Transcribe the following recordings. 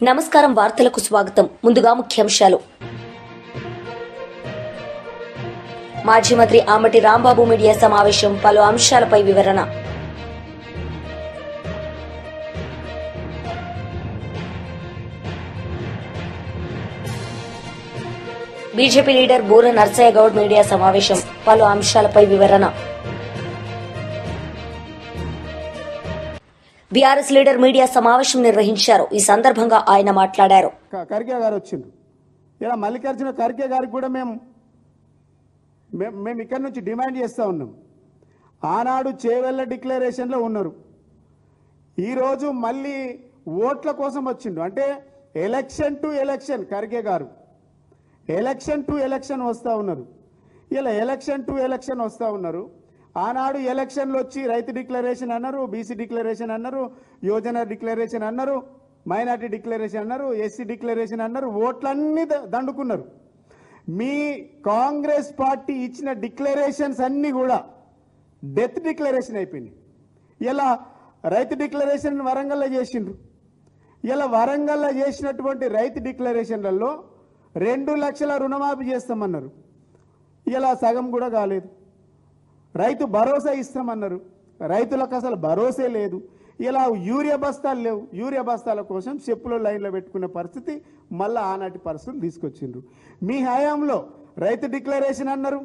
నమస్కారం. వార్తలకు స్వాగతం. ముందుగా ముఖ్యాంశాలు. మాజీ మంత్రి ఆమటి రాంబాబు మీడియా సమావేశం, పలు అంశాలపై వివరణ. బీజేపీ లీడర్ బూర నర్సయ్య గౌడ్ మీడియా సమావేశం, పలు అంశాలపై వివరణ. బీఆర్ఎస్ లీడర్ మీడియా సమావేశం నిర్వహించారు. ఈ సందర్భంగా ఆయన మాట్లాడారు. ఖర్గే గారు వచ్చిండ్రు. ఇలా మల్లికార్జున ఖర్గే గారికి కూడా మేము ఇక్కడి నుంచి డిమాండ్ చేస్తూ ఉన్నాం. ఆనాడు చేవెళ్ళ డిక్లరేషన్లో ఉన్నారు. ఈరోజు మళ్ళీ ఓట్ల కోసం వచ్చిండు. అంటే ఎలక్షన్ టు ఎలక్షన్ ఖర్గే గారు ఎలక్షన్ టు ఎలక్షన్ వస్తూ ఉన్నారు. ఇలా ఎలక్షన్ టు ఎలక్షన్ వస్తూ ఉన్నారు. ఆనాడు ఎలక్షన్లు వచ్చి రైతు డిక్లరేషన్ అన్నారు, బీసీ డిక్లరేషన్ అన్నారు, యోజన డిక్లరేషన్ అన్నారు, మైనార్టీ డిక్లరేషన్ అన్నారు, ఎస్సీ డిక్లరేషన్ అన్నారు. ఓట్లన్నీ దండుకున్నారు. మీ కాంగ్రెస్ పార్టీ ఇచ్చిన డిక్లరేషన్స్ అన్నీ కూడా డెత్ డిక్లరేషన్ అయిపోయినాయి. ఇలా రైతు డిక్లరేషన్ వరంగల్లో చేసిండ్రు. ఇలా వరంగల్లో చేసినటువంటి రైతు డిక్లరేషన్లలో 2 లక్షల రుణమాఫీ చేస్తామన్నారు. ఇలా సగం కూడా కాలేదు. రైతు భరోసా ఇస్తామన్నారు. రైతులకు అసలు భరోసే లేదు. ఇలా యూరియా బస్తాలు లేవు. యూరియా బస్తాల కోసం చెప్పులో లైన్లో పెట్టుకునే పరిస్థితి మళ్ళీ ఆనాటి పరిస్థితులు తీసుకొచ్చిండ్రు. మీ హయాంలో రైతు డిక్లరేషన్ అన్నారు,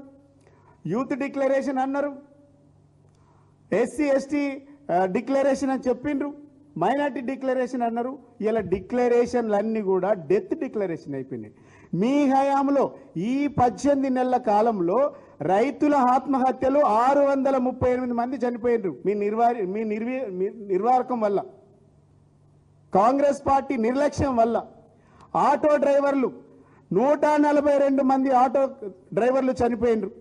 యూత్ డిక్లరేషన్ అన్నారు, ఎస్సీ ఎస్టీ డిక్లరేషన్ అని చెప్పిండ్రు, మైనార్టీ డిక్లరేషన్ అన్నారు. ఇలా డిక్లరేషన్లన్నీ కూడా డెత్ డిక్లరేషన్ అయిపోయినాయి. మీ హయాంలో ఈ 18 నెలల కాలంలో రైతుల ఆత్మహత్యలు 638 మంది చనిపోయినారు. మీ నిర్వాహకం వల్ల, కాంగ్రెస్ పార్టీ నిర్లక్ష్యం వల్ల. ఆటో డ్రైవర్లు 142 మంది ఆటో డ్రైవర్లు చనిపోయినారు.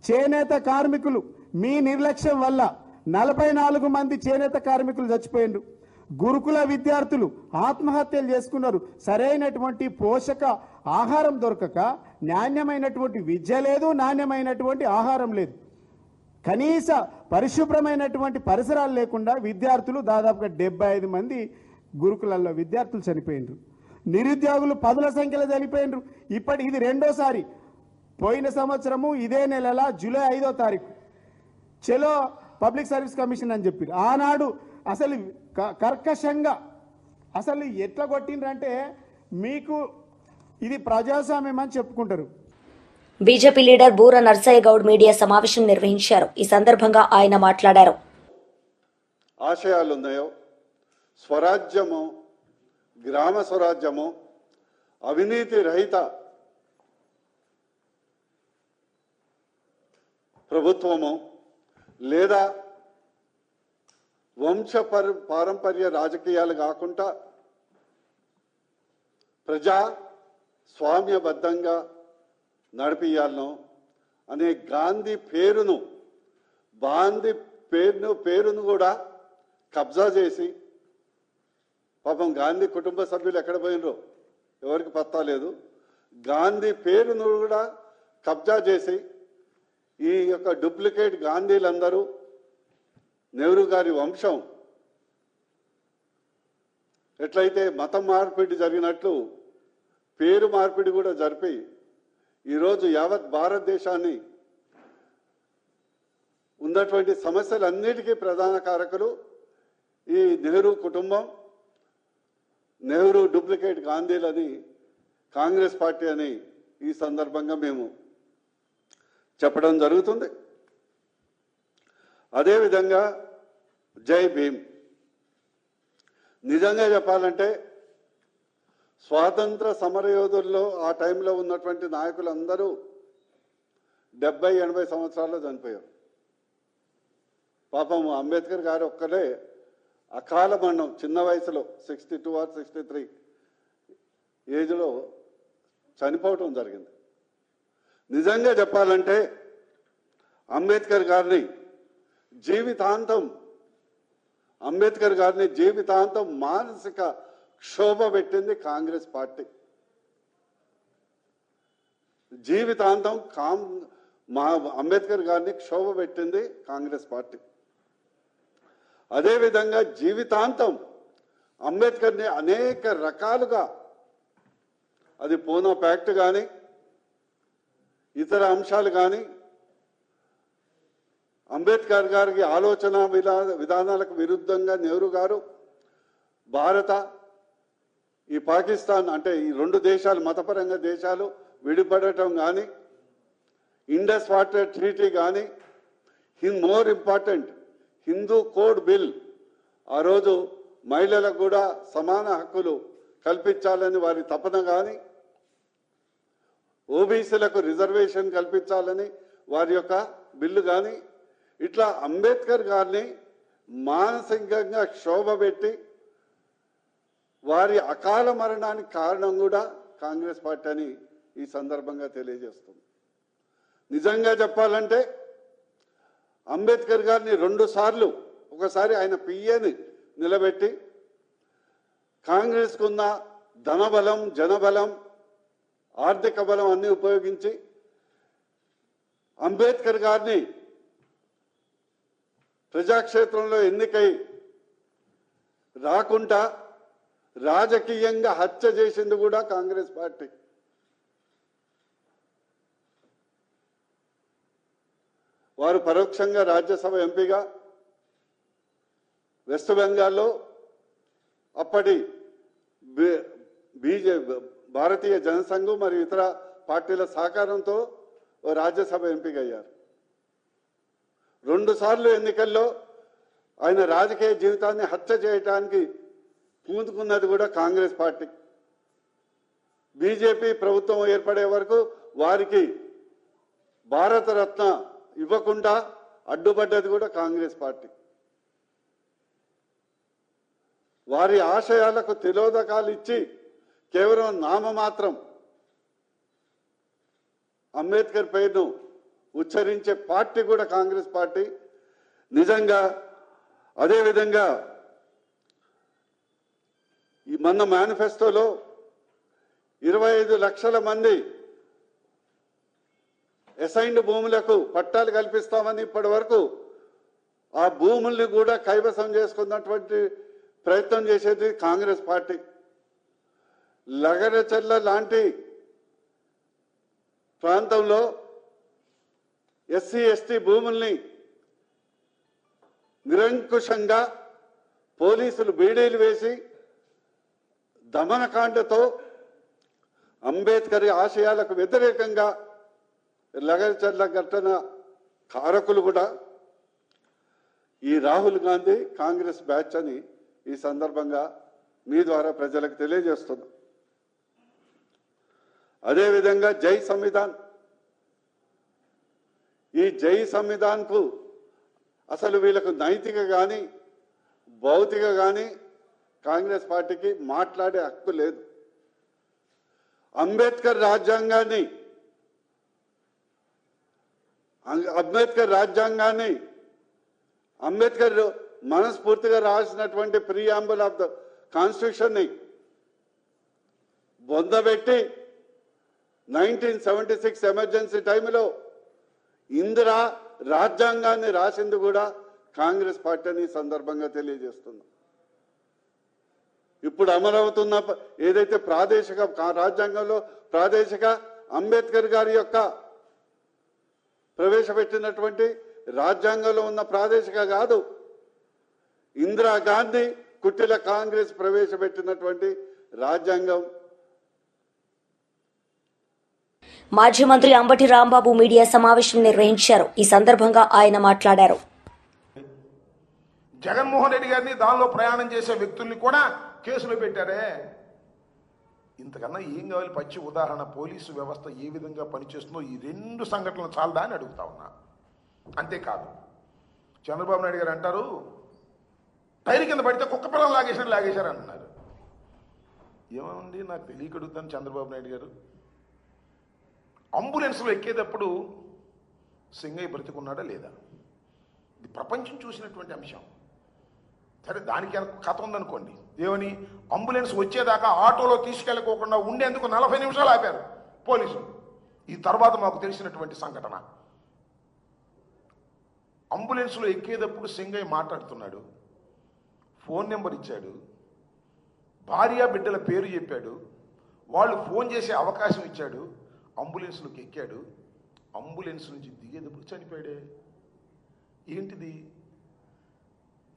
చేనేత కార్మికులు మీ నిర్లక్ష్యం వల్ల 44 మంది చేనేత కార్మికులు చచ్చిపోయినారు. గురుకుల విద్యార్థులు ఆత్మహత్యలు చేసుకున్నారు. సరైనటువంటి పోషక ఆహారం దొరకక, నాణ్యమైనటువంటి విద్య లేదు, నాణ్యమైనటువంటి ఆహారం లేదు, కనీస పరిశుభ్రమైనటువంటి పరిసరాలు లేకుండా విద్యార్థులు దాదాపుగా 75 మంది గురుకులలో విద్యార్థులు చనిపోయినారు. నిరుద్యోగులు 10ల సంఖ్యలో చనిపోయినారు. ఇది రెండోసారి. పోయిన సంవత్సరము ఇదే నెల జూలై 5వ తారీఖు చలో పబ్లిక్ సర్వీస్ కమిషన్ అని చెప్పారు. ఆనాడు అసలు కర్కశంగా అసలు ఎట్లా కొట్టిండ్రంటే మీకు ఇది ప్రజాస్వామ్యం అని చెప్పుకుంటారు. బీజేపీ లీడర్ బూర నర్సయ్య గౌడ్ మీడియా సమావేశం నిర్వహించారు. ఈ సందర్భంగా ఆయన మాట్లాడారు. ఆశయాలు ఉన్నాయో స్వరాజ్యము, గ్రామ స్వరాజ్యము, అవినీతి రహిత ప్రభుత్వము, లేదా పారంపర్య రాజకీయాలు కాకుండా ప్రజా స్వామ్యబద్ధంగా నడిపియాలను అనే గాంధీ పేరును కూడా కబ్జా చేసి, పాపం గాంధీ కుటుంబ సభ్యులు ఎక్కడ పోయినరో ఎవరికి పత్తా లేదు. గాంధీ పేరును కూడా కబ్జా చేసి ఈ యొక్క డూప్లికేట్ గాంధీలందరూ నెహ్రూ గారి వంశం ఎట్లయితే మతం మార్పిడి జరిగినట్లు పేరు మార్పిడి కూడా జరిపి ఈరోజు యావత్ భారతదేశాన్ని ఉన్నటువంటి సమస్యలన్నిటికీ ప్రధాన కారకులు ఈ నెహ్రూ కుటుంబం, నెహ్రూ డూప్లికేట్ గాంధీలని కాంగ్రెస్ పార్టీ అని ఈ సందర్భంగా మేము చెప్పడం జరుగుతుంది. అదేవిధంగా జై భీమ్. నిజంగా చెప్పాలంటే స్వాతంత్ర సమరయోధుల్లో ఆ టైంలో ఉన్నటువంటి నాయకులందరూ 70-80 సంవత్సరాల్లో చనిపోయారు. పాపం అంబేద్కర్ గారు ఒక్కరే అకాల మరణం చిన్న వయసులో 62 or 63 ఏజ్లో చనిపోవటం జరిగింది. నిజంగా చెప్పాలంటే అంబేద్కర్ గారిని జీవితాంతం మానసిక క్షోభ పెట్టింది కాంగ్రెస్ పార్టీ. జీవితాంతం అంబేద్కర్ గారిని క్షోభ పెట్టింది కాంగ్రెస్ పార్టీ. అదేవిధంగా జీవితాంతం అంబేద్కర్ని అనేక రకాలుగా, అది పూనా ప్యాక్ట్ కానీ ఇతర అంశాలు కానీ, అంబేద్కర్ గారికి ఆలోచన విధానాలకు విరుద్ధంగా నెహ్రూ గారు భారత ఈ పాకిస్తాన్ అంటే ఈ రెండు దేశాలు మతపరంగా దేశాలు విడిపడటం కానీ, ఇండస్ వాటర్ ట్రీటీ కానీ, more important Hindu code bill, ఆ రోజు మహిళలకు కూడా సమాన హక్కులు కల్పించాలని వారి తపన కానీ, ఓబీసీలకు రిజర్వేషన్ కల్పించాలని వారి యొక్క బిల్లు కానీ, ఇట్లా అంబేద్కర్ గారిని మానసికంగా క్షోభపెట్టి వారి అకాల మరణానికి కారణం కూడా కాంగ్రెస్ పార్టీ అని ఈ సందర్భంగా తెలియజేస్తుంది. నిజంగా చెప్పాలంటే అంబేద్కర్ గారిని 2 సార్లు, ఒకసారి ఆయన పిఏని నిలబెట్టి కాంగ్రెస్కున్న ధనబలం, జనబలం, ఆర్థిక బలం అన్ని ఉపయోగించి అంబేద్కర్ గారిని ప్రజాక్షేత్రంలో ఎన్నికై రాకుండా రాజకీయంగా హత్య చేసింది కూడా కాంగ్రెస్ పార్టీ. వారు పరోక్షంగా రాజ్యసభ ఎంపీగా వెస్ట్ బెంగాల్లో అప్పటి భారతీయ జనసంఘం మరియు ఇతర పార్టీల సహకారంతో రాజ్యసభ ఎంపీగా అయ్యారు. 2 సార్లు ఎన్నికల్లో ఆయన రాజకీయ జీవితాన్ని హత్య చేయడానికి పూనుకున్నది కూడా కాంగ్రెస్ పార్టీ. బీజేపీ ప్రభుత్వం ఏర్పడే వరకు వారికి భారతరత్న ఇవ్వకుండా అడ్డుపడ్డది కూడా కాంగ్రెస్ పార్టీ. వారి ఆశయాలకు తిలోదకాలు ఇచ్చి కేవలం నామమాత్రం అంబేద్కర్ పేరును ఉచ్చరించే పార్టీ కూడా కాంగ్రెస్ పార్టీ. నిజంగా అదేవిధంగా ఈ మొన్న మేనిఫెస్టోలో 25 లక్షల మంది అసైన్డ్ భూములకు పట్టాలు కల్పిస్తామని ఇప్పటి వరకు ఆ భూముల్ని కూడా కైవసం చేసుకున్నటువంటి ప్రయత్నం చేసేది కాంగ్రెస్ పార్టీ. లగరచెర్ల లాంటి ప్రాంతంలో ఎస్సీ ఎస్టీ భూముల్ని నిరంకుశంగా పోలీసులు బీడీలు వేసి దమనకాండతో అంబేద్కర్ ఆశయాలకు వ్యతిరేకంగా లగరచెర్ల ఘటన కారకులు కూడా ఈ రాహుల్ గాంధీ కాంగ్రెస్ బ్యాచ్ అని ఈ సందర్భంగా మీ ద్వారా ప్రజలకు తెలియజేస్తున్నా. అదేవిధంగా జై సంవిధాన్, ఈ జై సంవిధాన్కు అసలు వీళ్ళకు నైతిక కానీ భౌతిక కానీ కాంగ్రెస్ పార్టీకి మాట్లాడే హక్కు లేదు. అంబేద్కర్ అంబేద్కర్ మనస్ఫూర్తిగా రాసినటువంటి ప్రియాంబుల్ ఆఫ్ ద కాన్స్టిట్యూషన్ని బొందబెట్టి 1976 ఎమర్జెన్సీ టైంలో ఇందిరా రాజ్యాంగాన్ని రాసింది కూడా కాంగ్రెస్ పార్టీని సందర్భంగా తెలియజేస్తున్నాం. ఇప్పుడు అమలవుతున్న ఏదైతే ప్రాదేశిక రాజ్యాంగంలో ప్రాదేశిక అంబేద్కర్ గారి యొక్క ప్రవేశపెట్టినటువంటి రాజ్యాంగంలో ఉన్న ప్రాదేశిక కాదు, ఇందిరాగాంధీ కుట్టిల కాంగ్రెస్ ప్రవేశపెట్టినటువంటి రాజ్యాంగం. మాజీ మంత్రి అంబటి రాంబాబు మీడియా సమావేశం నిర్వహించారు. ఈ సందర్భంగా ఆయన మాట్లాడారు. జగన్మోహన్ రెడ్డి గారిని దానిలో ప్రయాణం చేసే వ్యక్తుల్ని కూడా కేసులు పెట్టారే. ఇంతకన్నా ఏం కావాలి? పచ్చి ఉదాహరణ పోలీసు వ్యవస్థ ఏ విధంగా పనిచేస్తుందో ఈ 2 సంఘటనలు చాలదా అని అడుగుతా ఉన్నా. అంతేకాదు, చంద్రబాబు నాయుడు గారు అంటారు టైర్ కింద పడితే కుక్క పిల్లలు లాగేశారు అంటున్నారు. ఏమండి నాకు తెలియక అడుగుతాను చంద్రబాబు నాయుడు గారు, అంబులెన్స్లో ఎక్కేటప్పుడు సింగయ్య బ్రతికున్నాడా లేదా? ఇది ప్రపంచం చూసినటువంటి అంశం. సరే, దానికి కథ ఉందనుకోండి. ఏమని? అంబులెన్స్ వచ్చేదాకా ఆటోలో తీసుకెళ్ళకోకుండా ఉండేందుకు 40 నిమిషాలు ఆపారు పోలీసులు. ఈ తర్వాత మాకు తెలిసినటువంటి సంఘటన, అంబులెన్స్లో ఎక్కేటప్పుడు సింగయ్య మాట్లాడుతున్నాడు, ఫోన్ నెంబర్ ఇచ్చాడు, భార్య బిడ్డల పేరు చెప్పాడు, వాళ్ళు ఫోన్ చేసే అవకాశం ఇచ్చాడు, అంబులెన్స్లోకి ఎక్కాడు, అంబులెన్స్ నుంచి దిగేటప్పుడు చనిపోయాడే. ఏంటిది?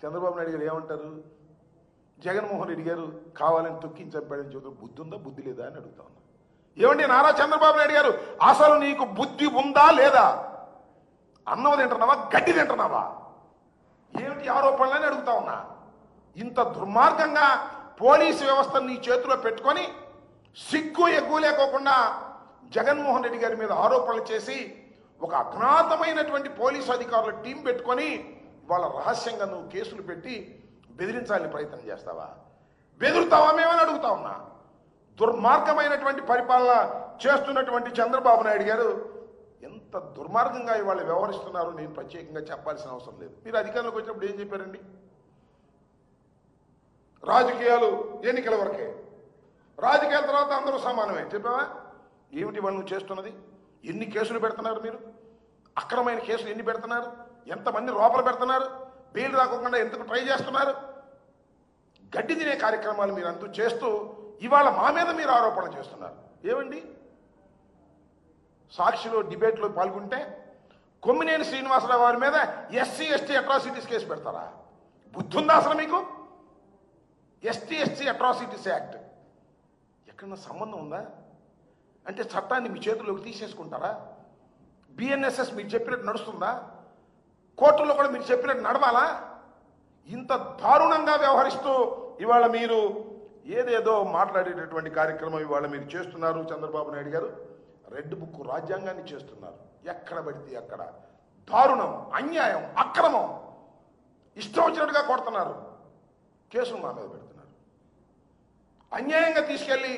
చంద్రబాబు నాయుడు గారు ఏమంటారు? జగన్మోహన్ రెడ్డి గారు కావాలని తొక్కించి చంపాడని చెబుతారు. బుద్ధి ఉందా బుద్ధి లేదా అని అడుగుతా ఉన్నా. ఏమండి నారా చంద్రబాబు నాయుడు గారు, అసలు నీకు బుద్ధి ఉందా లేదా? అన్నం తింటున్నావా, గడ్డి తింటున్నావా? ఏమిటి ఆరోపణలని అడుగుతా ఉన్నా. ఇంత దుర్మార్గంగా పోలీసు వ్యవస్థను నీ చేతిలో పెట్టుకొని సిగ్గు ఎగ్గు లేకోకుండా జగన్మోహన్ రెడ్డి గారి మీద ఆరోపణలు చేసి ఒక అజ్ఞాతమైనటువంటి పోలీసు అధికారుల టీం పెట్టుకొని వాళ్ళ రహస్యంగా నువ్వు కేసులు పెట్టి బెదిరించాలని ప్రయత్నం చేస్తావా? బెదురుతావా మేమని అడుగుతా ఉన్నా. దుర్మార్గమైనటువంటి పరిపాలన చేస్తున్నటువంటి చంద్రబాబు నాయుడు గారు ఎంత దుర్మార్గంగా ఇవాళ వ్యవహరిస్తున్నారో నేను ప్రత్యేకంగా చెప్పాల్సిన అవసరం లేదు. మీరు అధికారంలోకి వచ్చినప్పుడు ఏం చెప్పారండి? రాజకీయాలు ఎన్నికల వరకే, రాజకీయాల తర్వాత అందరూ సమానమే చెప్పావా? ఏమిటి వాళ్ళు చేస్తున్నది? ఎన్ని కేసులు పెడుతున్నారు మీరు? అక్రమైన కేసులు ఎన్ని పెడుతున్నారు? ఎంతమంది లోపల పెడుతున్నారు? బెయిల్ రాకుండా ఎందుకు ట్రై చేస్తున్నారు? గడ్డి తినే కార్యక్రమాలు మీరు అంటూ చేస్తూ ఇవాళ మా మీద మీరు ఆరోపణ చేస్తున్నారు. ఏమండి? సాక్షిలో డిబేట్లో పాల్గొంటే కొమ్మినేని శ్రీనివాసరావు గారి మీద ఎస్సీ ఎస్టీ అట్రాసిటీస్ కేసు పెడతారా? బుద్ధుందా అసలు మీకు? ఎస్టీ అట్రాసిటీస్ యాక్ట్ ఎక్కడన్నా సంబంధం ఉందా? అంటే చట్టాన్ని మీ చేతుల్లోకి తీసేసుకుంటారా? బిఎన్ఎస్ఎస్ మీరు చెప్పినట్టు నడుస్తుందా? కోర్టుల్లో కూడా మీరు చెప్పినట్టు నడవాలా? ఇంత దారుణంగా వ్యవహరిస్తూ ఇవాళ మీరు ఏదేదో మాట్లాడేటటువంటి కార్యక్రమం ఇవాళ మీరు చేస్తున్నారు. చంద్రబాబు నాయుడు గారు రెడ్ బుక్ రాజ్యాంగాన్ని చేస్తున్నారు. ఎక్కడ పడితే అక్కడ దారుణం, అన్యాయం, అక్రమం ఇష్టం వచ్చినట్టుగా కొడుతున్నారు. కేసులు మా మీద పెడుతున్నారు. అన్యాయంగా తీసుకెళ్లి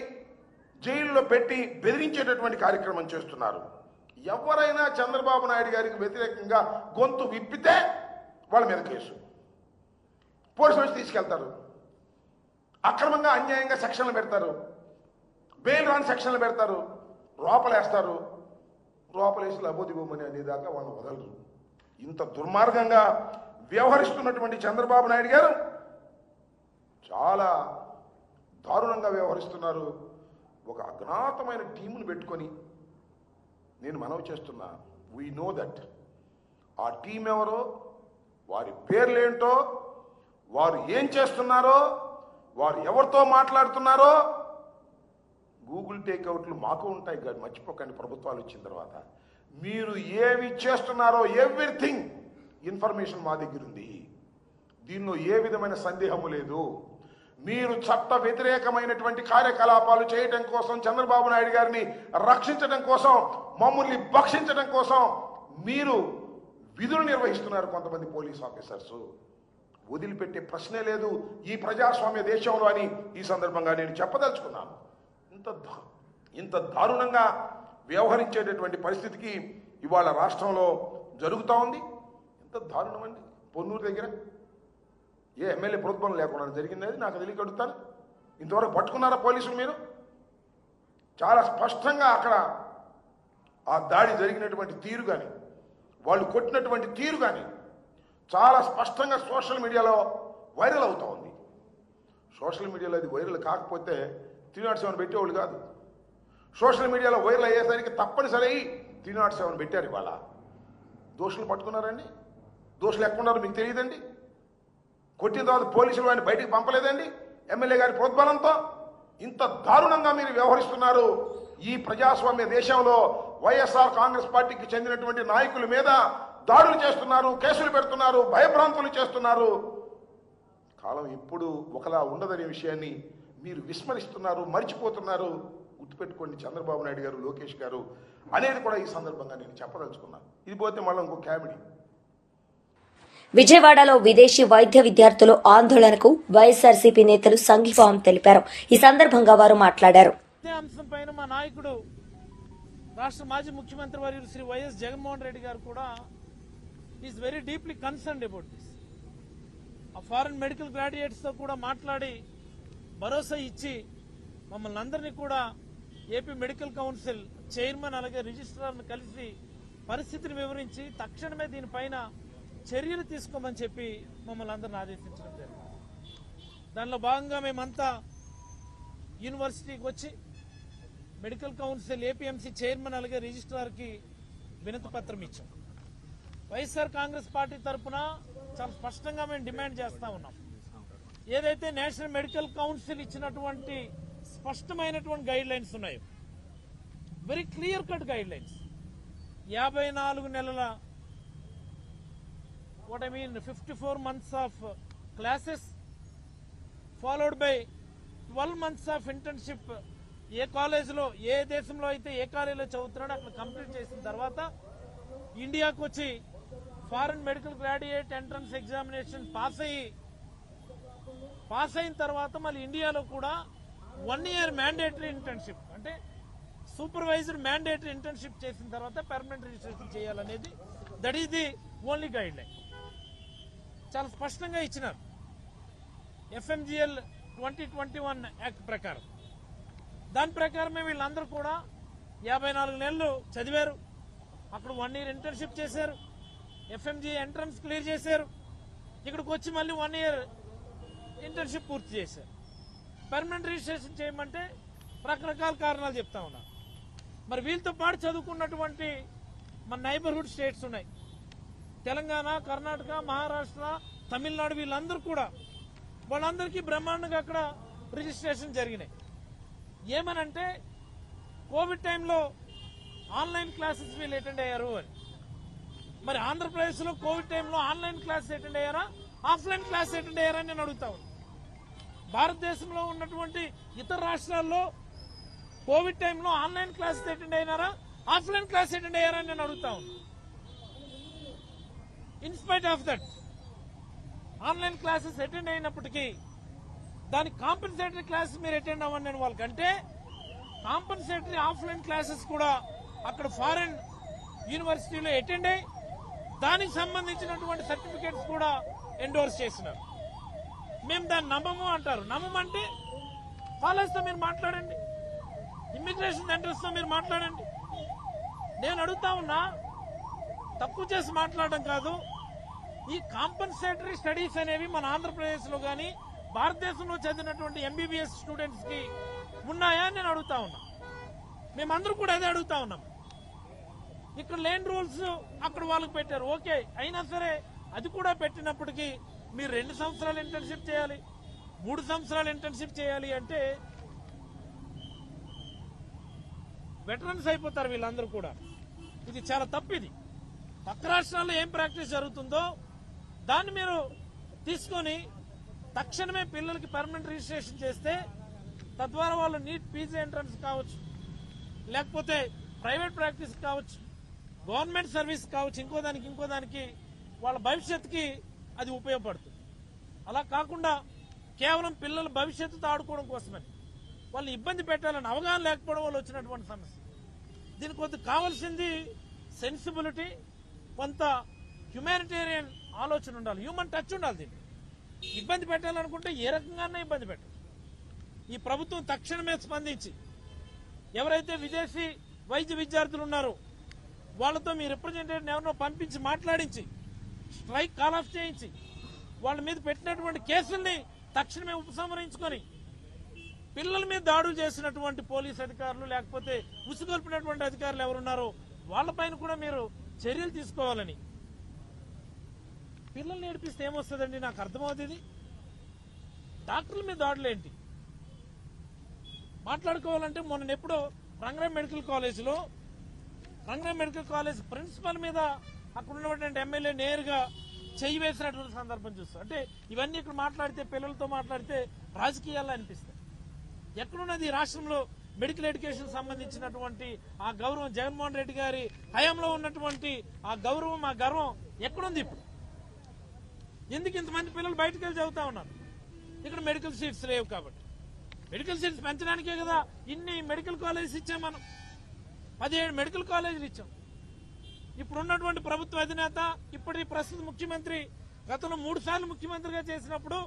జైల్లో పెట్టి బెదిరించేటటువంటి కార్యక్రమం చేస్తున్నారు. ఎవరైనా చంద్రబాబు నాయుడు గారికి వ్యతిరేకంగా గొంతు విప్పితే వాళ్ళ మీద కేసు, పోలీసులు వచ్చి తీసుకెళ్తారు. అక్రమంగా అన్యాయంగా సెక్షన్లు పెడతారు, బెయిల్ రాని సెక్షన్లు పెడతారు, లోపలేస్తారు. లోపలేసి లబోదిబోమని అనేదాకా వాళ్ళు వదలరు. ఇంత దుర్మార్గంగా వ్యవహరిస్తున్నటువంటి చంద్రబాబు నాయుడు గారు చాలా దారుణంగా వ్యవహరిస్తున్నారు. ఒక అజ్ఞాతమైన టీమును పెట్టుకొని నేను మనవి చేస్తున్నా, వీ నో దట్ ఆ టీం ఎవరో, వారి పేర్లేంటో, వారు ఏం చేస్తున్నారో, వారు ఎవరితో మాట్లాడుతున్నారో గూగుల్ టేక్అవుట్లు మాకు ఉంటాయి కానీ మర్చిపోకండి. ప్రభుత్వాలు వచ్చిన తర్వాత మీరు ఏవి చేస్తున్నారో ఎవ్రీథింగ్ ఇన్ఫర్మేషన్ మా దగ్గర ఉంది. దీనిలో ఏ విధమైన సందేహము లేదు. మీరు చట్ట వ్యతిరేకమైనటువంటి కార్యకలాపాలు చేయడం కోసం, చంద్రబాబు నాయుడు గారిని రక్షించడం కోసం, మమ్మల్ని భక్షించడం కోసం మీరు విధులు నిర్వహిస్తున్నారు కొంతమంది పోలీస్ ఆఫీసర్స్. వదిలిపెట్టే ప్రశ్నే లేదు ఈ ప్రజాస్వామ్య దేశంలో అని ఈ సందర్భంగా నేను చెప్పదలుచుకున్నాను. ఇంత దారుణంగా వ్యవహరించేటటువంటి పరిస్థితికి ఇవాళ రాష్ట్రంలో జరుగుతూ ఉంది. ఎంత దారుణం అండి. పొన్నూరు దగ్గర ఏ ఎమ్మెల్యే ప్రోద్బలం లేకుండా జరిగింది, అది నాకు తెలియక అడుగుతాను. ఇంతవరకు పట్టుకున్నారా పోలీసులు? మీరు చాలా స్పష్టంగా అక్కడ ఆ దాడి జరిగినటువంటి తీరు కానీ, వాళ్ళు కొట్టినటువంటి తీరు కానీ చాలా స్పష్టంగా సోషల్ మీడియాలో వైరల్ అవుతూ ఉంది. సోషల్ మీడియాలో అది వైరల్ కాకపోతే 307 పెట్టేవాళ్ళు కాదు. సోషల్ మీడియాలో వైరల్ అయ్యేసరికి తప్పనిసరి 307 పెట్టారు. ఇవాళ దోషులు పట్టుకున్నారండి. దోషులు ఎక్కడున్నారో మీకు తెలియదండి. కొట్టిన తర్వాత పోలీసులు వాడిని బయటికి పంపలేదండి ఎమ్మెల్యే గారి ప్రోద్బలంతో. ఇంత దారుణంగా మీరు వ్యవహరిస్తున్నారు. ఈ ప్రజాస్వామ్య దేశంలో వైఎస్ఆర్ కాంగ్రెస్ పార్టీకి చెందినటువంటి నాయకుల మీద దాడులు చేస్తున్నారు, కేసులు పెడుతున్నారు, భయభ్రాంతులు చేస్తున్నారు. కాలం ఎప్పుడు ఒకలా ఉండదనే విషయాన్ని మీరు విస్మరిస్తున్నారు, మర్చిపోతున్నారు. గుర్తుపెట్టుకోండి, చంద్రబాబు నాయుడు గారు, లోకేష్ గారు అనేది కూడా ఈ సందర్భంగా నేను చెప్పదలుచుకున్నాను. ఇది పోతే మళ్ళీ ఇంకో కామెడీ. విజయవాడలో విదేశీ వైద్య విద్యార్థులు ఆందోళనకు వైఎస్ఆర్సీపీ నేతలు సంఘీభావం తెలిపారు. ఈ సందర్భంగా వారు మాట్లాడారు. అంశంపైన మా నాయకుడు రాష్ట్ర మాజీ ముఖ్యమంత్రి వర్యులు శ్రీ వైఎస్ జగన్మోహన్ రెడ్డి గారు కూడా is very deeply concerned about this. ఆ ఫారెన్ మెడికల్ గ్రాడ్యుయేట్స్ తో కూడా మాట్లాడి భరోసా ఇచ్చి మమ్మల్ని అందరినీ కూడా ఏపీ మెడికల్ కౌన్సిల్ చైర్మన్ అలాగే రిజిస్ట్రార్ను కలిసి పరిస్థితిని వివరించి తక్షణమే దీనిపైన చర్యలు తీసుకోమని చెప్పి మమ్మల్ని అందరిని ఆదేశించడం జరిగింది. దానిలో భాగంగా మేమంతా యూనివర్సిటీకి వచ్చి మెడికల్ కౌన్సిల్ ఏపీఎంసీ చైర్మన్ అలాగే రిజిస్ట్రార్కి వినతి పత్రం ఇచ్చాం. వైఎస్ఆర్ కాంగ్రెస్ పార్టీ తరఫున చాలా స్పష్టంగా మేము డిమాండ్ చేస్తా ఉన్నాం. ఏదైతే నేషనల్ మెడికల్ కౌన్సిల్ ఇచ్చినటువంటి స్పష్టమైనటువంటి గైడ్ లైన్స్ ఉన్నాయో, very clear cut guide lines, 54 నెలల 54 months of classes followed by 12 months of internship. ఏ కాలేజీలో ఏ దేశంలో అయితే ఏ కాలేజీలో చదువుతున్నాడో అక్కడ కంప్లీట్ చేసిన తర్వాత ఇండియాకు వచ్చి foreign medical graduate entrance examination pass అయిన తర్వాత మళ్ళీ ఇండియాలో కూడా 1 year మ్యాండేటరీ ఇంటర్న్షిప్, అంటే సూపర్వైజర్ మ్యాండేటరీ ఇంటర్న్షిప్ చేసిన తర్వాత పర్మనెంట్ రిజిస్ట్రేషన్ చేయాలనేది that is the only guide line. చాలా స్పష్టంగా ఇచ్చినారు FMGL 2021 యాక్ట్ ప్రకారం. దాని ప్రకారమే వీళ్ళందరూ కూడా 54 నెలలు చదివారు, అక్కడ 1 year ఇంటర్న్షిప్ చేశారు, FMG ఎంట్రన్స్ క్లియర్ చేశారు, ఇక్కడికి వచ్చి మళ్ళీ 1 year ఇంటర్న్షిప్ పూర్తి చేశారు. పర్మనెంట్ రిజిస్ట్రేషన్ చేయమంటే రకరకాల కారణాలు చెప్తా ఉన్నారు. మరి వీళ్ళతో పాటు చదువుకున్నటువంటి మన నైబర్హుడ్ స్టేట్స్ ఉన్నాయి, తెలంగాణ, కర్ణాటక, మహారాష్ట్ర, తమిళనాడు, వీళ్ళందరూ కూడా వాళ్ళందరికీ బ్రహ్మాండంగా అక్కడ రిజిస్ట్రేషన్ జరిగినాయి. ఏమనంటే కోవిడ్ టైంలో ఆన్లైన్ క్లాసెస్ వీళ్ళు అటెండ్ అయ్యారు అని. మరి ఆంధ్రప్రదేశ్లో కోవిడ్ టైంలో ఆన్లైన్ క్లాసెస్ అటెండ్ అయ్యారా, ఆఫ్లైన్ క్లాస్ అటెండ్ అయ్యారా అని నేను అడుగుతా ఉన్నాను. భారతదేశంలో ఉన్నటువంటి ఇతర రాష్ట్రాల్లో కోవిడ్ టైంలో ఆన్లైన్ క్లాసెస్ అటెండ్ అయినారా, ఆఫ్లైన్ క్లాస్ అటెండ్ అయ్యారా అని నేను అడుగుతా ఉన్నాను. In spite of that online classes attend అయినప్పటికీ దానికి కాంపెన్సేటరీ క్లాసెస్ మీరు అటెండ్ అవ్వండి నేను వాళ్ళకంటే కాంపెన్సేటరీ ఆఫ్లైన్ క్లాసెస్ కూడా అక్కడ ఫారెన్ యూనివర్సిటీలో అటెండ్ అయ్యి దానికి సంబంధించినటువంటి సర్టిఫికేట్స్ కూడా ఎండోర్స్ చేసినారు. మేము దాన్ని నమ్మము అంటారు. నమ్మమంటే కాలేజ్తో మీరు మాట్లాడండి, ఇమ్మిగ్రేషన్ సెంటర్స్తో మీరు మాట్లాడండి. నేను అడుగుతా ఉన్నా, తక్కువ చేసి మాట్లాడడం కాదు, ఈ కాంపెన్సేటరీ స్టడీస్ అనేవి మన ఆంధ్రప్రదేశ్లో కానీ భారతదేశంలో చదివినటువంటి MBBS స్టూడెంట్స్ కి ఉన్నాయా అని నేను అడుగుతా ఉన్నా. మేమందరూ కూడా అదే అడుగుతా ఉన్నాం. ఇక్కడ లేని రూల్స్ అక్కడ వాళ్ళకి పెట్టారు, ఓకే. అయినా సరే అది కూడా పెట్టినప్పటికీ మీరు 2 సంవత్సరాలు ఇంటర్న్షిప్ చేయాలి, 3 సంవత్సరాలు ఇంటర్న్షిప్ చేయాలి అంటే వెటరన్స్ అయిపోతారు వీళ్ళందరూ కూడా. ఇది చాలా తప్పు. ఇది పక్క రాష్ట్రాల్లో ఏం ప్రాక్టీస్ జరుగుతుందో దాన్ని మీరు తీసుకొని తక్షణమే పిల్లలకి పర్మనెంట్ రిజిస్ట్రేషన్ చేస్తే తద్వారా వాళ్ళు నీట్ పీజీ ఎంట్రన్స్ కావచ్చు, లేకపోతే ప్రైవేట్ ప్రాక్టీస్ కావచ్చు, గవర్నమెంట్ సర్వీస్ కావచ్చు, ఇంకో దానికి వాళ్ళ భవిష్యత్తుకి అది ఉపయోగపడుతుంది. అలా కాకుండా కేవలం పిల్లల భవిష్యత్తుతో ఆడుకోవడం కోసమని వాళ్ళు ఇబ్బంది పెట్టాలని అవగాహన లేకపోవడం వల్ల వచ్చినటువంటి సమస్య. దీనికి కొంత కావాల్సింది సెన్సిబిలిటీ, కొంత హ్యుమానిటేరియన్ ఆలోచన ఉండాలి, హ్యూమన్ టచ్ ఉండాలి. దీన్ని ఇబ్బంది పెట్టాలనుకుంటే ఏ రకంగానే ఇబ్బంది పెట్టాలి. ఈ ప్రభుత్వం తక్షణమే స్పందించి ఎవరైతే విదేశీ వైద్య విద్యార్థులు ఉన్నారో వాళ్ళతో మీ రిప్రజెంటేటివ్ ఎవరినో పంపించి మాట్లాడించి స్ట్రైక్ కాల్ ఆఫ్ చేయించి వాళ్ళ మీద పెట్టినటువంటి కేసుల్ని తక్షణమే ఉపసంహరించుకొని పిల్లల మీద దాడులు చేసినటువంటి పోలీస్ అధికారులు లేకపోతే ఉసుగొల్పినటువంటి అధికారులు ఎవరున్నారో వాళ్ళపైన కూడా మీరు చర్యలు తీసుకోవాలని. పిల్లల్ని ఏడిపిస్తే ఏమొస్తుందండి నాకు అర్థమవుతుంది. డాక్టర్ల మీద దాడులేంటి మాట్లాడుకోవాలంటే మొన్న ఎప్పుడో రంగరామ్ మెడికల్ కాలేజ్ ప్రిన్సిపల్ మీద అక్కడ ఉన్నటువంటి ఎమ్మెల్యే నేరుగా చెయ్యి వేసినటువంటి సందర్భం చూస్తాం. అంటే ఇవన్నీ ఇక్కడ మాట్లాడితే పిల్లలతో మాట్లాడితే రాజకీయాల్లో అనిపిస్తాయి. ఎక్కడున్నది ఈ రాష్ట్రంలో మెడికల్ ఎడ్యుకేషన్ సంబంధించినటువంటి ఆ గౌరవం, జగన్మోహన్ రెడ్డి గారి హయాంలో ఉన్నటువంటి ఆ గౌరవం, ఆ గర్వం ఎక్కడుంది ఇప్పుడు? ఎందుకు ఇంతమంది పిల్లలు బయటకు వెళ్ళి చదువుతా ఉన్నారు? ఇక్కడ మెడికల్ సీట్స్ లేవు కాబట్టి. మెడికల్ సీట్స్ పెంచడానికే కదా ఇన్ని మెడికల్ కాలేజెస్ ఇచ్చాం మనం. 17 మెడికల్ కాలేజీలు ఇచ్చాం. ఇప్పుడు ఉన్నటువంటి ప్రభుత్వ అధినేత ఇప్పటి ప్రస్తుత ముఖ్యమంత్రి గతంలో 3 సార్లు ముఖ్యమంత్రిగా చేసినప్పుడు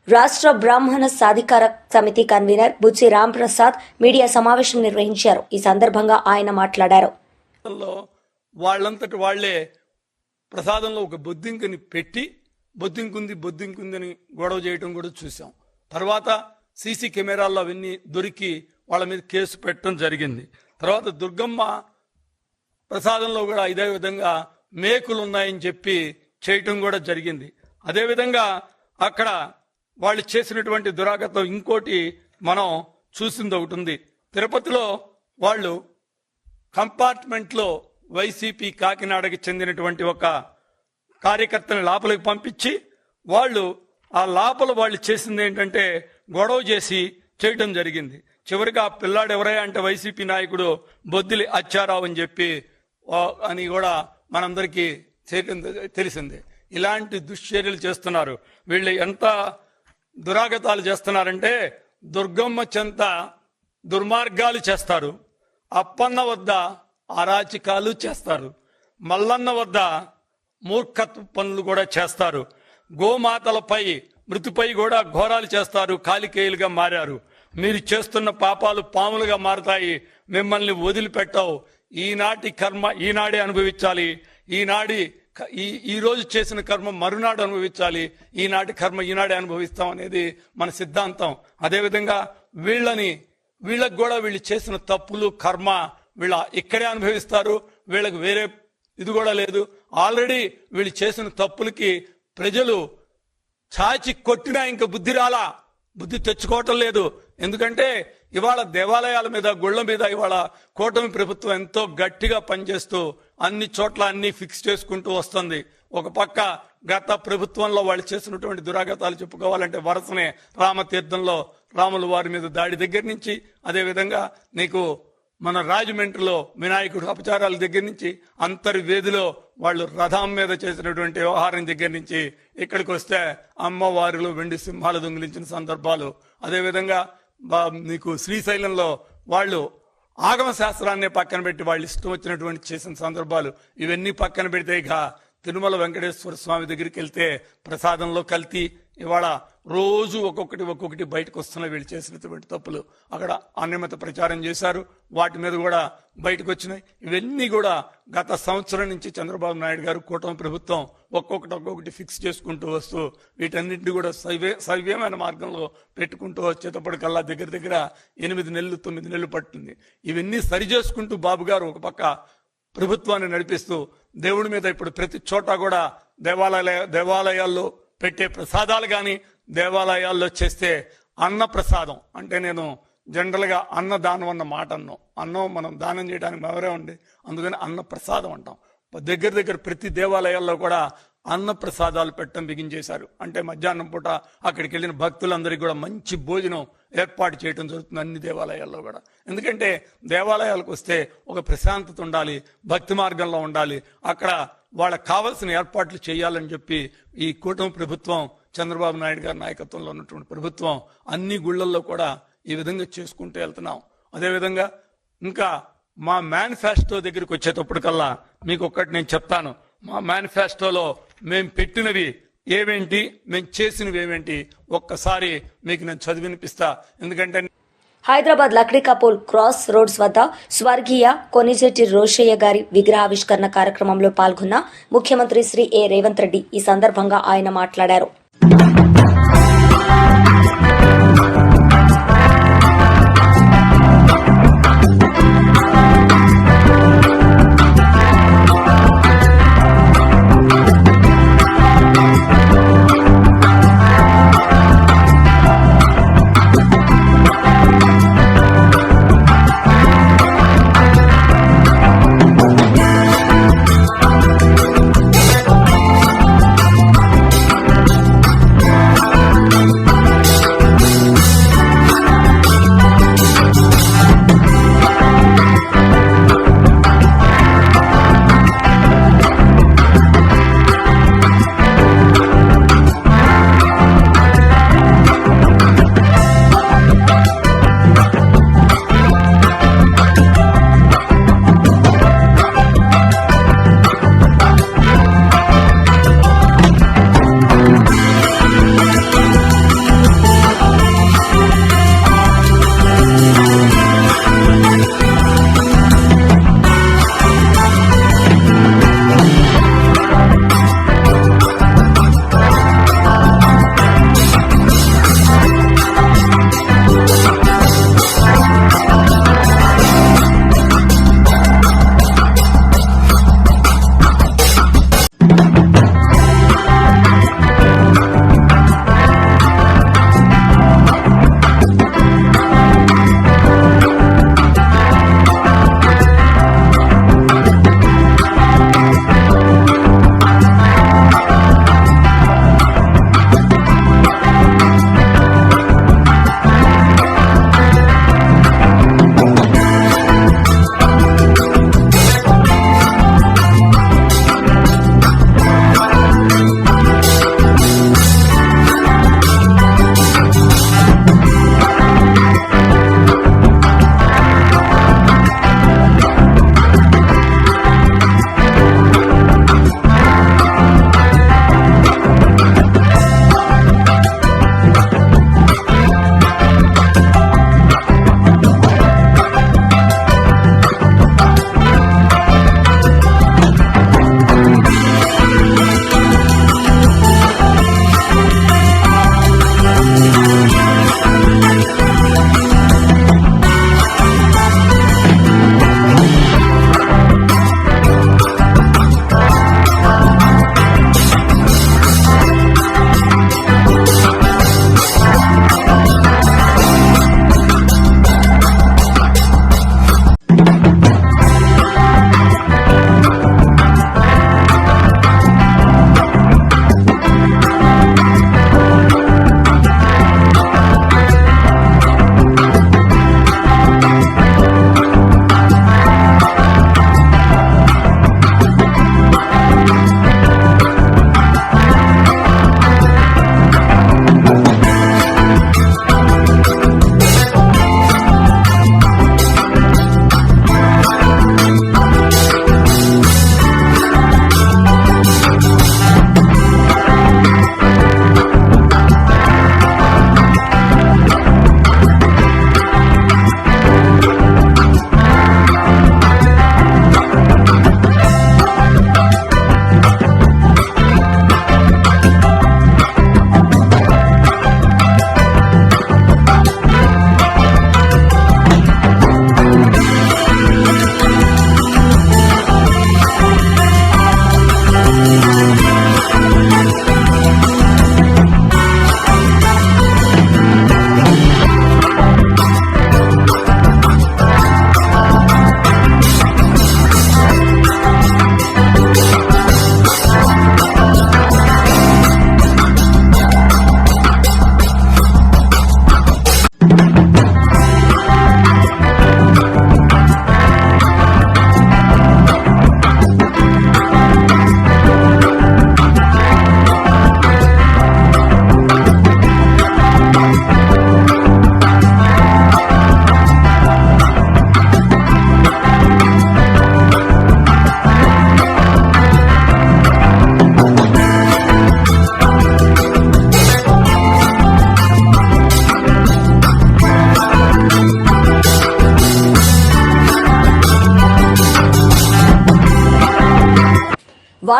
రాష్ట్ర బ్రాహ్మణ సాధికార సమితి కన్వీనర్ బుచ్చి రాంప్రసాద్ మీడియా సమావేశం నిర్వహించారు. ఈ సందర్భంగా ఆయన మాట్లాడారు. వాళ్ళంతటి వాళ్లే ప్రసాదంలో ఒక బొద్దింకని పెట్టి బొద్దింకుంది అని గొడవ చేయటం కూడా చూసాం. తర్వాత సీసీ కెమెరాల్లో అవన్నీ దొరికి వాళ్ళ మీద కేసు పెట్టడం జరిగింది. తర్వాత దుర్గమ్మ ప్రసాదంలో కూడా ఇదే విధంగా మేకులు ఉన్నాయని చెప్పి చేయటం కూడా జరిగింది. అదేవిధంగా అక్కడ వాళ్ళు చేసినటువంటి దురాగతం ఇంకోటి మనం చూసింది ఒకటి ఉంది. తిరుపతిలో వాళ్ళు కంపార్ట్మెంట్లో వైసీపీ కాకినాడకి చెందినటువంటి ఒక కార్యకర్తని లోపలికి పంపించి వాళ్ళు ఆ లోపల వాళ్ళు చేసింది ఏంటంటే గొడవ చేసి చేయటం జరిగింది. చివరికి ఆ పిల్లాడు ఎవరయ్యా అంటే వైసీపీ నాయకుడు బొద్దిలి అచ్చారావు అని చెప్పి అని కూడా మనందరికీ తెలిసిందే. ఇలాంటి దుశ్చర్యలు చేస్తున్నారు. వీళ్ళు ఎంత దురాగతాలు చేస్తున్నారంటే దుర్గమ్మ చెంత దుర్మార్గాలు చేస్తారు, అప్పన్న వద్ద అరాచకాలు చేస్తారు, మల్లన్న వద్ద మూర్ఖత్వ పనులు కూడా చేస్తారు, గోమాతలపై మృతిపై కూడా ఘోరాలు చేస్తారు, కాలికేయులుగా మారారు. మీరు చేస్తున్న పాపాలు పాములుగా మారతాయి, మిమ్మల్ని వదిలిపెట్టవు. ఈనాటి కర్మ ఈనాడే అనుభవించాలి, ఈ రోజు చేసిన కర్మ మరునాడు అనుభవించాలి, ఈనాటి కర్మ ఈనాడే అనుభవిస్తాం అనేది మన సిద్ధాంతం. అదేవిధంగా వీళ్ళకి కూడా వీళ్ళు చేసిన తప్పులు కర్మ వీళ్ళ ఇక్కడే అనుభవిస్తారు. వీళ్ళకి వేరే ఇది కూడా లేదు. ఆల్రెడీ వీళ్ళు చేసిన తప్పులకి ప్రజలు చాచి కొట్టినా ఇంకా బుద్ధి తెచ్చుకోవటం లేదు. ఎందుకంటే ఇవాళ దేవాలయాల మీద గుళ్ళ మీద ఇవాళ కూటమి ప్రభుత్వం ఎంతో గట్టిగా పనిచేస్తూ అన్ని చోట్ల అన్ని ఫిక్స్ చేసుకుంటూ వస్తుంది. ఒక పక్క గత ప్రభుత్వంలో వాళ్ళు చేసినటువంటి దురాగతాలు చెప్పుకోవాలంటే వరుసనే రామతీర్థంలో రాముల వారి మీద దాడి దగ్గర నుంచి, అదేవిధంగా నీకు మన రాజమండ్రిలో వినాయకుడు అపచారాల దగ్గర నుంచి, అంతర్వేదిలో వాళ్ళు రథం మీద చేసినటువంటి వ్యవహారం దగ్గర నుంచి ఇక్కడికి వస్తే అమ్మవారిలో వెండి సింహాలు దొంగిలించిన సందర్భాలు, అదేవిధంగా నీకు శ్రీశైలంలో వాళ్ళు ఆగమ శాస్త్రాన్ని పక్కన పెట్టి వాళ్ళు ఇష్టం వచ్చినటువంటి చేసిన సందర్భాలు, ఇవన్నీ పక్కన పెడితే ఇక తిరుమల వెంకటేశ్వర స్వామి దగ్గరికి వెళ్తే ప్రసాదంలో కల్తీ, ఇవాళ రోజు ఒక్కొక్కటి బయటకు వస్తున్నాయి. వీళ్ళు చేసినటువంటి తప్పులు అక్కడ అన్యమత ప్రచారం చేశారు, వాటి మీద కూడా బయటకు వచ్చినాయి. ఇవన్నీ కూడా గత సంవత్సరం నుంచి చంద్రబాబు నాయుడు గారు కూటమి ప్రభుత్వం ఒక్కొక్కటి ఫిక్స్ చేసుకుంటూ వస్తూ వీటన్నింటినీ కూడా సవ్యమైన మార్గంలో పెట్టుకుంటూ వచ్చేటప్పటికల్లా దగ్గర 8 నెలలు 9 నెలలు పట్టింది. ఇవన్నీ సరి చేసుకుంటూ బాబు గారు ఒక పక్క ప్రభుత్వాన్ని నడిపిస్తూ దేవుడి మీద ఇప్పుడు ప్రతి చోట కూడా దేవాలయాల్లో పెట్టే ప్రసాదాలు కానీ, దేవాలయాల్లో చేస్తే అన్న ప్రసాదం అంటే, నేను జనరల్గా అన్నదానం అన్న మాట అన్నం మనం దానం చేయడానికి ఎవరే ఉండి, అందుకని అన్న ప్రసాదం అంటాం. దగ్గర ప్రతి దేవాలయాల్లో కూడా అన్న ప్రసాదాలు పెట్టడం బిగించేశారు. అంటే మధ్యాహ్నం పూట అక్కడికి వెళ్ళిన భక్తులందరికీ కూడా మంచి భోజనం ఏర్పాటు చేయడం జరుగుతుంది అన్ని దేవాలయాల్లో కూడా. ఎందుకంటే దేవాలయాలకు వస్తే ఒక ప్రశాంతత ఉండాలి, భక్తి మార్గంలో ఉండాలి, అక్కడ వాళ్ళకి కావాల్సిన ఏర్పాట్లు చేయాలని చెప్పి ఈ కూటమి ప్రభుత్వం చంద్రబాబు నాయుడు గారి నాయకత్వంలో ఉన్నటువంటి ప్రభుత్వం అన్ని గుళ్ళల్లో కూడా ఈ విధంగా చేసుకుంటూ వెళ్తున్నాం. అదేవిధంగా ఇంకా మా మేనిఫెస్టో దగ్గరికి వచ్చేటప్పటికల్లా మీకు ఒక్కటి నేను చెప్తాను. మా మేనిఫెస్టోలో మేము పెట్టినవి ఏవేంటి, మేము చేసినవి ఏవేంటి ఒక్కసారి మీకు నేను చదివినిపిస్తా. ఎందుకంటే హైదరాబాద్ లక్డీకాపూల్ క్రాస్ రోడ్స్ వద్ద స్వర్గీయ కొనిజెట్టి రోషయ్య గారి విగ్రహావిష్కరణ కార్యక్రమంలో పాల్గొన్న ముఖ్యమంత్రి శ్రీ ఏ రేవంత్ రెడ్డి ఈ సందర్భంగా ఆయన మాట్లాడారు.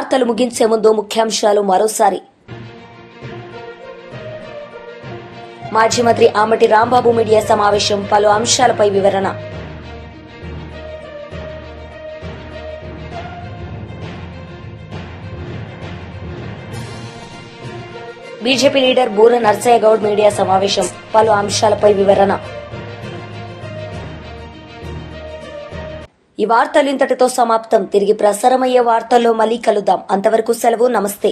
వార్తలు ముగించే ముందు ముఖ్యాంశాలు మరోసారి. మాజీ మంత్రి ఆమటి రాంబాబు మీడియా సమావేశం, పలు అంశాలపై వివరణ. బీజేపీ లీడర్ బూర నర్సయ్య గౌడ్ మీడియా సమావేశం, పలు అంశాలపై వివరణ. ఈ వార్తలు ఇంతటితో సమాప్తం. తిరిగి ప్రసారమయ్యే వార్తల్లో మళ్ళీ కలుద్దాం. అంతవరకు సెలవు. నమస్తే.